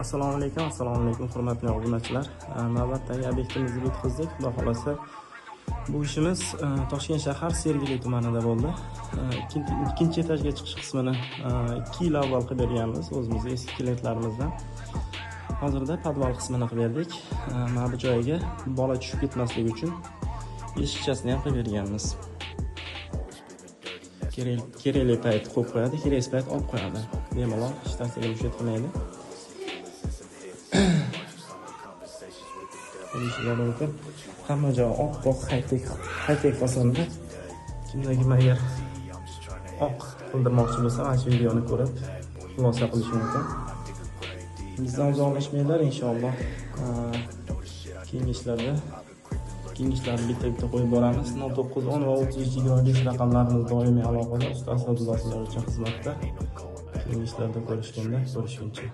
Assalomu alaykum hurmatli obunachilar. Navbatdagi obyektimizni bitkazdik. Xudo xolasa bu ishimiz Toshkent shahar Sergeli tumanida bo'ldi. Ikkinchi etajga chiqish qismini 2 yil avval qilib berganmiz o'zimizning eski klientlarimizdan. Hozirda podval qismini qilib berdik. Mana bu joyga bola tushib ketmasligi uchun eshikchasini ham qilib berganmiz. Kerakli payt qo'yib qo'yadi, keraksiz payt olib qo'yadi. Bemalol hech narsaga mushkil qilmaydi. Hamma joy oq high-tech fasonda. Kimda agar oq qildirmoqchi bo'lsa, mana shu videoni ko'rib xulosa qilish mumkin. Bizdan uzoqlashmanglar inshaalloh. Keyingi ishlarni bitta qo'yib boramiz. 0910 va 3325 raqamlarimiz doimiy aloqada. Ustoz Abdullohlar uchun xizmatda. Keyingi ishlarda ko'rishguncha.